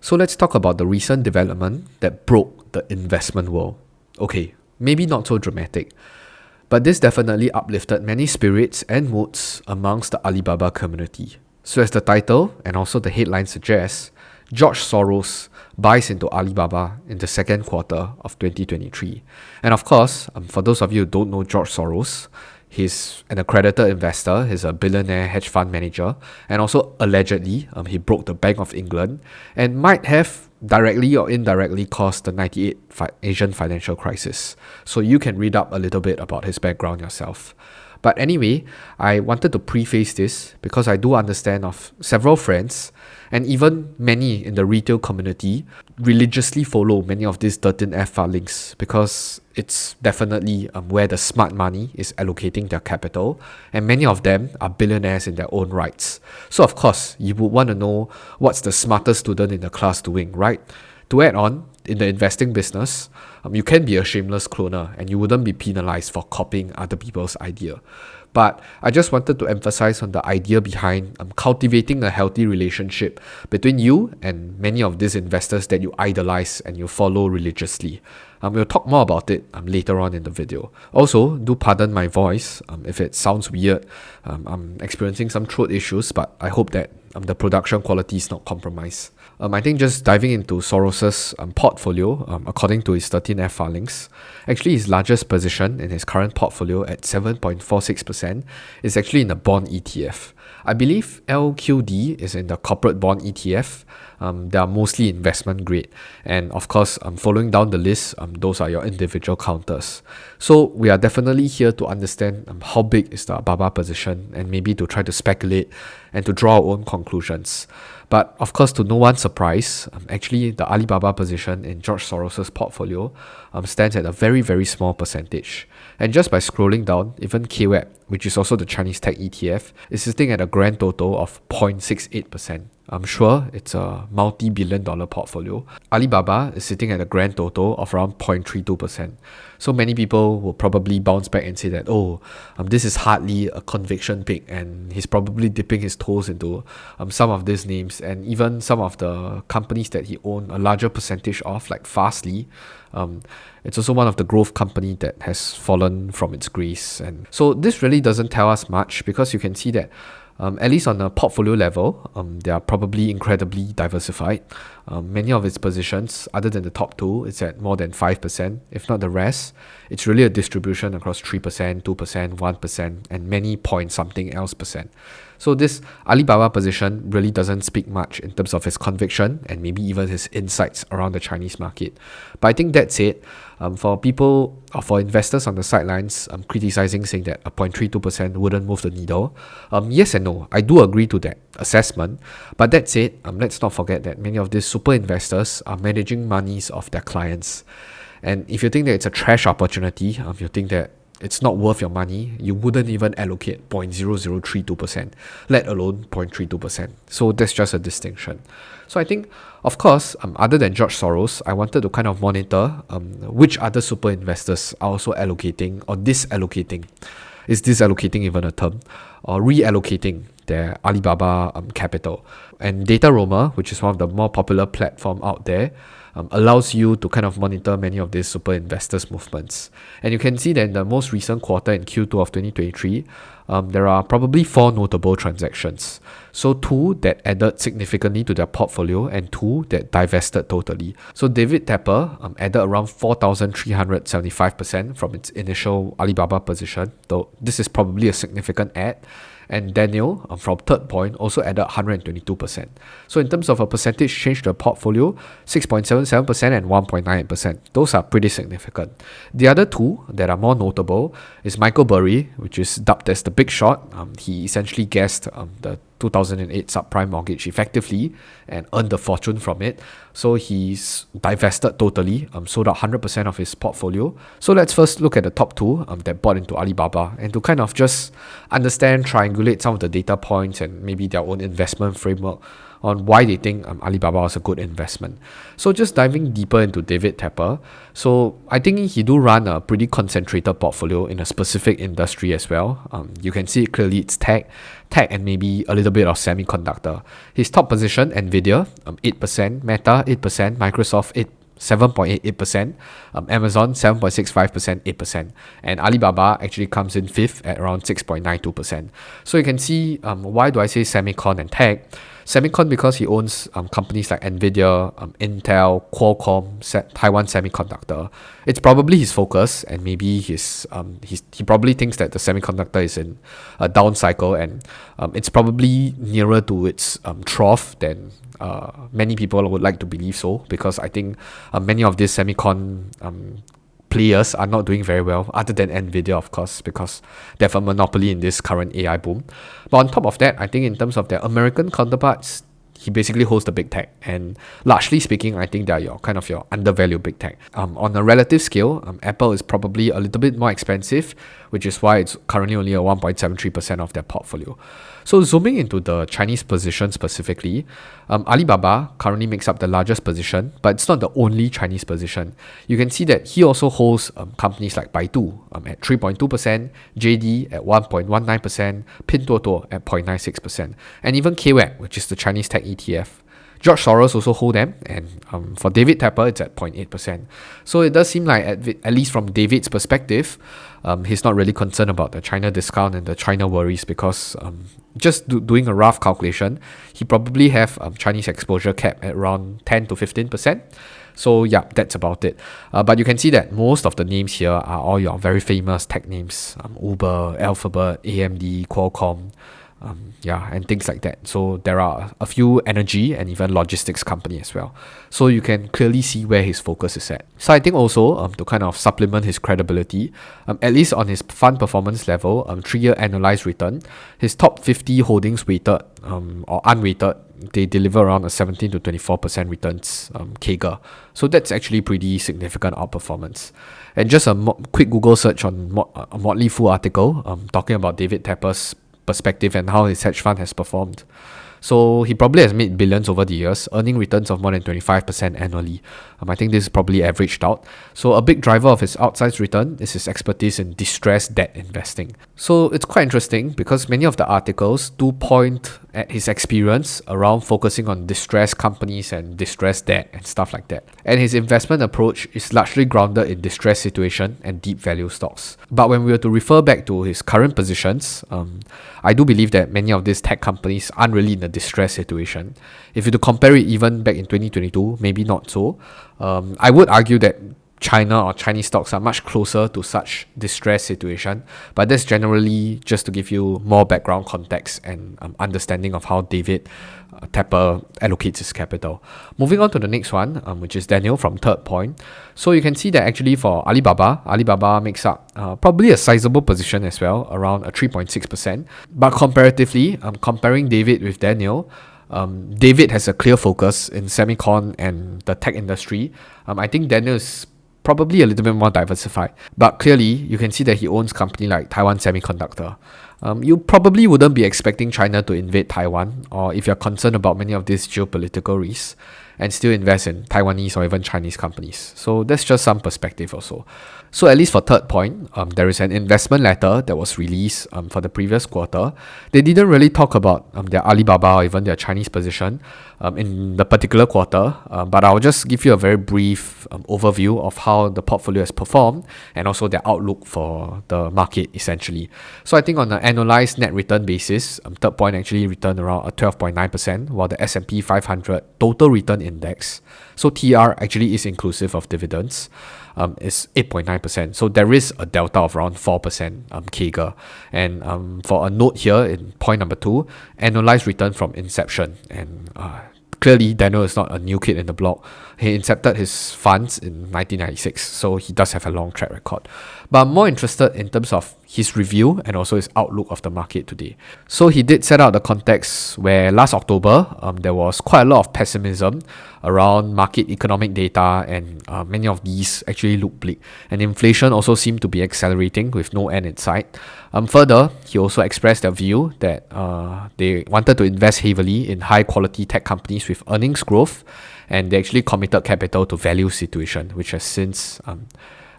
So let's talk about the recent development that broke the investment world. Okay, maybe not so dramatic, but this definitely uplifted many spirits and moods amongst the Alibaba community. So as the title and also the headline suggests, George Soros buys into Alibaba in the second quarter of 2023. And of course, for those of you who don't know George Soros, he's an accredited investor, he's a billionaire hedge fund manager, and also allegedly he broke the Bank of England and might have directly or indirectly caused the 98 Asian financial crisis. So you can read up a little bit about his background yourself. But anyway, I wanted to preface this because I do understand of several friends and even many in the retail community religiously follow many of these 13F filings because it's definitely where the smart money is allocating their capital, and many of them are billionaires in their own rights. So of course, you would want to know what's the smartest student in the class doing, right? To add on, in the investing business, you can be a shameless cloner and you wouldn't be penalized for copying other people's idea. But I just wanted to emphasize on the idea behind cultivating a healthy relationship between you and many of these investors that you idolize and you follow religiously. We'll talk more about it later on in the video. Also, do pardon my voice if it sounds weird. I'm experiencing some throat issues, but I hope that the production quality is not compromised. I think just diving into Soros's portfolio, according to his 13F filings, actually his largest position in his current portfolio at 7.46% is actually in the bond ETF. I believe LQD is in the corporate bond ETF. They are mostly investment grade. And of course, following down the list, those are your individual counters. So we are definitely here to understand how big is the Alibaba position and maybe to try to speculate and to draw our own conclusions. But of course, to no one's surprise, actually the Alibaba position in George Soros's portfolio stands at a very, very small percentage. And just by scrolling down, even KWEB, which is also the Chinese tech ETF, is sitting at a grand total of 0.68%. I'm sure it's a multi-billion-dollar portfolio. Alibaba is sitting at a grand total of around 0.32%. So many people will probably bounce back and say that, this is hardly a conviction pick and he's probably dipping his toes into some of these names, and even some of the companies that he owned a larger percentage of, like Fastly. It's also one of the growth company that has fallen from its grace. And so this really doesn't tell us much because you can see that at least on a portfolio level, they are probably incredibly diversified. Many of its positions, other than the top two, it's at more than 5%, if not the rest. It's really a distribution across 3%, 2%, 1%, and many point something else percent. So this Alibaba position really doesn't speak much in terms of his conviction and maybe even his insights around the Chinese market. But I think that's it. For people or for investors on the sidelines criticizing, saying that a 0.32% wouldn't move the needle, yes and no. I do agree to that assessment. But that said, let's not forget that many of these super investors are managing monies of their clients. And if you think that it's a trash opportunity, you think that it's not worth your money, you wouldn't even allocate 0.0032%, let alone 0.32%. So that's just a distinction. So I think, of course, other than George Soros, I wanted to kind of monitor which other super investors are also allocating or disallocating. Is disallocating even a term? Or reallocating their Alibaba capital. And Data Roamer, which is one of the more popular platform out there, allows you to kind of monitor many of these super investors' movements. And you can see that in the most recent quarter in Q2 of 2023, there are probably 4 notable transactions. So 2 that added significantly to their portfolio and 2 that divested totally. So David Tepper added around 4,375% from its initial Alibaba position, though this is probably a significant add. And Daniel from Third Point also added 122%. So in terms of a percentage change to the portfolio, 6.77% and 1.98%. Those are pretty significant. The other 2 that are more notable is Michael Burry, which is dubbed as the Big Shot. He essentially guessed the 2008 subprime mortgage effectively and earned a fortune from it. So he's divested totally, sold out 100% of his portfolio. So let's first look at the top 2 that bought into Alibaba, and to kind of just understand, triangulate some of the data points and maybe their own investment framework. on why they think Alibaba was a good investment. So just diving deeper into David Tepper, so I think he do run a pretty concentrated portfolio in a specific industry as well. You can see it clearly, it's tech and maybe a little bit of semiconductor. His top position, Nvidia, 8%, Meta 8%, Microsoft 7.88%, Amazon 7.65%, 8%, and Alibaba actually comes in fifth at around 6.92%. So you can see why do I say semicon and tech? Semicon because he owns companies like Nvidia, Intel, Qualcomm, Taiwan Semiconductor. It's probably his focus, and maybe he probably thinks that the semiconductor is in a down cycle, and it's probably nearer to its trough than many people would like to believe so, because I think many of these semicon players are not doing very well, other than Nvidia, of course, because they have a monopoly in this current AI boom. But on top of that, I think in terms of their American counterparts, he basically holds the big tech, and largely speaking, I think they are your undervalued big tech. On a relative scale, Apple is probably a little bit more expensive, which is why it's currently only a 1.73% of their portfolio. So zooming into the Chinese position specifically, Alibaba currently makes up the largest position, but it's not the only Chinese position. You can see that he also holds companies like Baidu at 3.2%, JD at 1.19%, Pinduoduo at 0.96%, and even KWEB, which is the Chinese tech ETF. George Soros also hold them, and for David Tepper, it's at 0.8%. So it does seem like, at least from David's perspective, he's not really concerned about the China discount and the China worries, because just doing a rough calculation, he probably have Chinese exposure cap at around 10 to 15%. So yeah, that's about it. But you can see that most of the names here are all your very famous tech names, Uber, Alphabet, AMD, Qualcomm, and things like that. So there are a few energy and even logistics company as well. So you can clearly see where his focus is at. So I think also to kind of supplement his credibility, at least on his fund performance level, 3-year annualized return, his top 50 holdings weighted or unweighted, they deliver around a 17 to 24% returns CAGR. So that's actually pretty significant outperformance. And just a quick Google search on a Motley Fool article talking about David Tepper's perspective and how his hedge fund has performed. So he probably has made billions over the years, earning returns of more than 25% annually. I think this is probably averaged out. So a big driver of his outsized return is his expertise in distressed debt investing. So it's quite interesting because many of the articles do point at his experience around focusing on distressed companies and distressed debt and stuff like that. And his investment approach is largely grounded in distressed situation and deep value stocks. But when we were to refer back to his current positions, I do believe that many of these tech companies aren't really in a distressed situation. If you to compare it even back in 2022, maybe not so. I would argue that China or Chinese stocks are much closer to such distressed situation, but that's generally just to give you more background context and understanding of how David Tepper allocates his capital. Moving on to the next one, which is Daniel from Third Point. So you can see that actually for Alibaba makes up probably a sizable position as well, around a 3.6%. But comparatively, comparing David with Daniel, David has a clear focus in semicon and the tech industry. I think Daniel is probably a little bit more diversified, but clearly you can see that he owns company like Taiwan Semiconductor. You probably wouldn't be expecting China to invade Taiwan, or if you're concerned about many of these geopolitical risks, and still invest in Taiwanese or even Chinese companies. So that's just some perspective also. So at least for Third Point, there is an investment letter that was released for the previous quarter. They didn't really talk about their Alibaba or even their Chinese position in the particular quarter, but I'll just give you a very brief overview of how the portfolio has performed and also their outlook for the market essentially. So I think on an annualized net return basis, Third Point actually returned around a 12.9%, while the S&P 500 total return index, so TR actually is inclusive of dividends, is 8.9%. So there is a delta of around 4% CAGR. And for a note here in point number 2, annualized return from inception. And clearly Daniel is not a new kid in the block. He incepted his funds in 1996, so he does have a long track record. But I'm more interested in terms of his review and also his outlook of the market today. So he did set out the context where last October, there was quite a lot of pessimism around market economic data, and many of these actually look bleak. And inflation also seemed to be accelerating with no end in sight. Further, he also expressed their view that they wanted to invest heavily in high quality tech companies with earnings growth, and they actually committed capital to value situation, which has since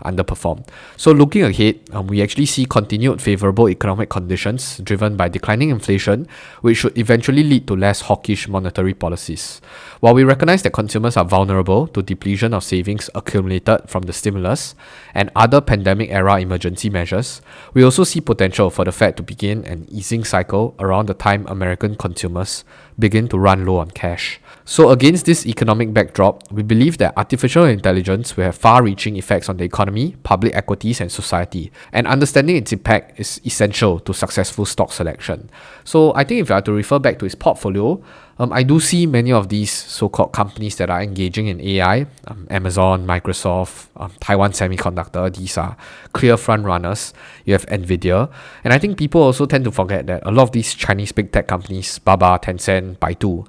underperformed. So looking ahead, we actually see continued favorable economic conditions driven by declining inflation, which should eventually lead to less hawkish monetary policies. While we recognize that consumers are vulnerable to depletion of savings accumulated from the stimulus and other pandemic-era emergency measures, we also see potential for the Fed to begin an easing cycle around the time American consumers begin to run low on cash. So against this economic backdrop, we believe that artificial intelligence will have far-reaching effects on the economy, public equities, and society, and understanding its impact is essential to successful stock selection. So I think if I were to refer back to his portfolio, I do see many of these so-called companies that are engaging in AI, Amazon, Microsoft, Taiwan Semiconductor, these are clear front runners. You have Nvidia, and I think people also tend to forget that a lot of these Chinese big tech companies, Baba, Tencent, Baidu,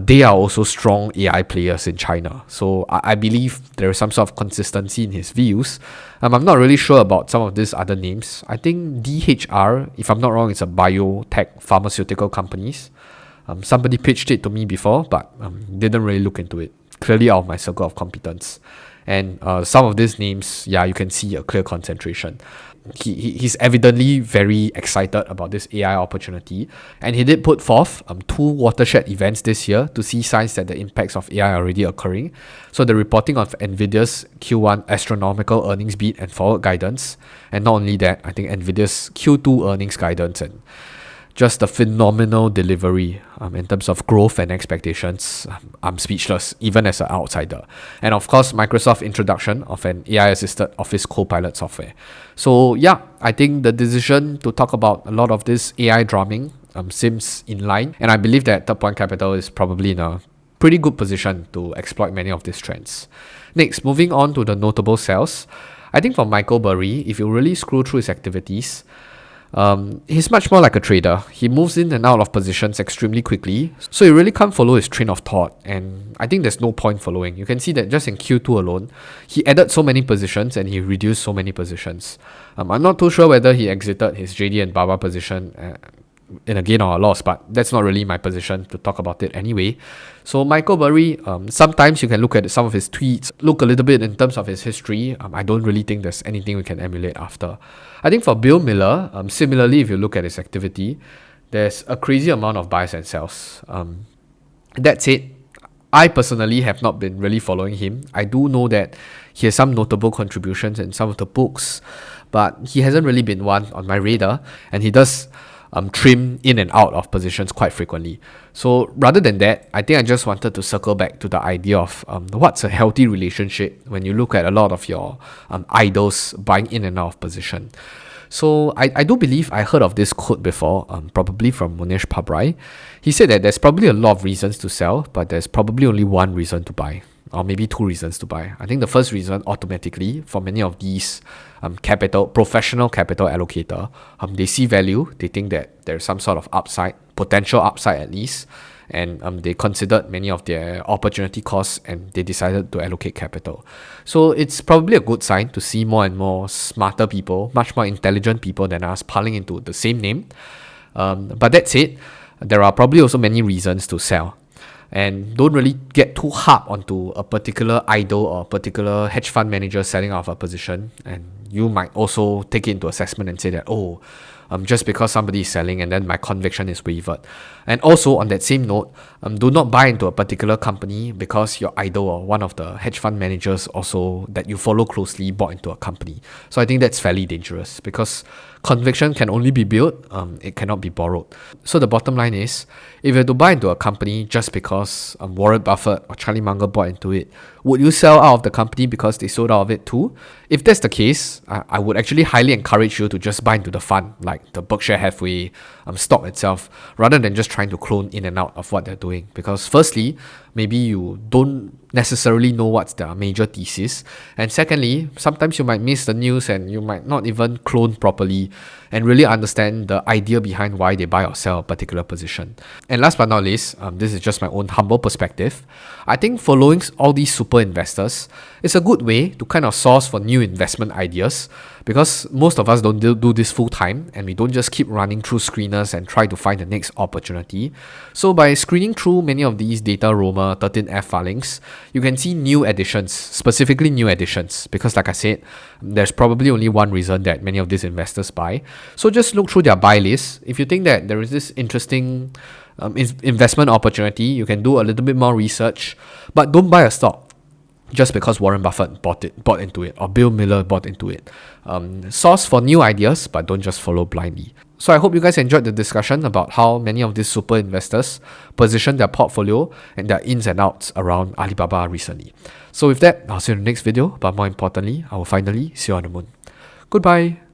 they are also strong AI players in China. So I believe there is some sort of consistency in his views. I'm not really sure about some of these other names. I think DHR, if I'm not wrong, it's a biotech pharmaceutical companies. Somebody pitched it to me before, but didn't really look into it. Clearly out of my circle of competence. And some of these names, yeah, you can see a clear concentration. He's evidently very excited about this AI opportunity, and he did put forth 2 watershed events this year to see signs that the impacts of AI are already occurring. So the reporting of Nvidia's Q1 astronomical earnings beat and forward guidance, and not only that, I think Nvidia's Q2 earnings guidance and just the phenomenal delivery in terms of growth and expectations. I'm speechless, even as an outsider. And of course, Microsoft's introduction of an AI-assisted Office Copilot software. So yeah, I think the decision to talk about a lot of this AI drumming seems in line. And I believe that Third Point Capital is probably in a pretty good position to exploit many of these trends. Next, moving on to the notable sales. I think for Michael Burry, if you really scroll through his activities, he's much more like a trader. He moves in and out of positions extremely quickly, so you really can't follow his train of thought, and I think there's no point following. You can see that just in Q2 alone, he added so many positions and he reduced so many positions. I'm not too sure whether he exited his JD and Baba position in a gain or a loss, but that's not really my position to talk about it anyway. So Michael Burry, sometimes you can look at some of his tweets, look a little bit in terms of his history. I don't really think there's anything we can emulate after. I think for Bill Miller, similarly, if you look at his activity, there's a crazy amount of buys and sells. That said, I personally have not been really following him. I do know that he has some notable contributions in some of the books, but he hasn't really been one on my radar, and he does trim in and out of positions quite frequently. So rather than that, I think I just wanted to circle back to the idea of what's a healthy relationship when you look at a lot of your idols buying in and out of position. So I do believe I heard of this quote before, probably from Munish Pabrai. He said that there's probably a lot of reasons to sell, but there's probably only one reason to buy, or maybe 2 reasons to buy. I think the first reason, automatically, for many of these professional capital allocator, they see value, they think that there's some sort of upside, potential upside at least, and they considered many of their opportunity costs and they decided to allocate capital. So it's probably a good sign to see more and more smarter people, much more intelligent people than us piling into the same name. But that said, there are probably also many reasons to sell. And don't really get too hard onto a particular idol or a particular hedge fund manager selling off a position. And you might also take it into assessment and say that, just because somebody is selling and then my conviction is wavered. And also on that same note, do not buy into a particular company because your idol or one of the hedge fund managers also that you follow closely bought into a company. So I think that's fairly dangerous because conviction can only be built, it cannot be borrowed. So the bottom line is, if you have to buy into a company just because Warren Buffett or Charlie Munger bought into it, would you sell out of the company because they sold out of it too? If that's the case, I would actually highly encourage you to just buy into the fund, like the Berkshire Hathaway stock itself, rather than just trying to clone in and out of what they're doing. Because firstly, maybe you don't necessarily know what's their major thesis. And secondly, sometimes you might miss the news and you might not even clone properly and really understand the idea behind why they buy or sell a particular position. And last but not least, this is just my own humble perspective. I think following all these super investors is a good way to kind of source for new investment ideas, because most of us don't do this full time and we don't just keep running through screeners and try to find the next opportunity. So by screening through many of these data Roma 13F filings, you can see new additions, specifically new additions, because like I said, there's probably only one reason that many of these investors buy. So just look through their buy list. If you think that there is this interesting investment opportunity, you can do a little bit more research, but don't buy a stock just because Warren Buffett bought into it, or Bill Miller bought into it. Source for new ideas, but don't just follow blindly. So I hope you guys enjoyed the discussion about how many of these super investors position their portfolio and their ins and outs around Alibaba recently. So with that, I'll see you in the next video, but more importantly, I will finally see you on the moon. Goodbye.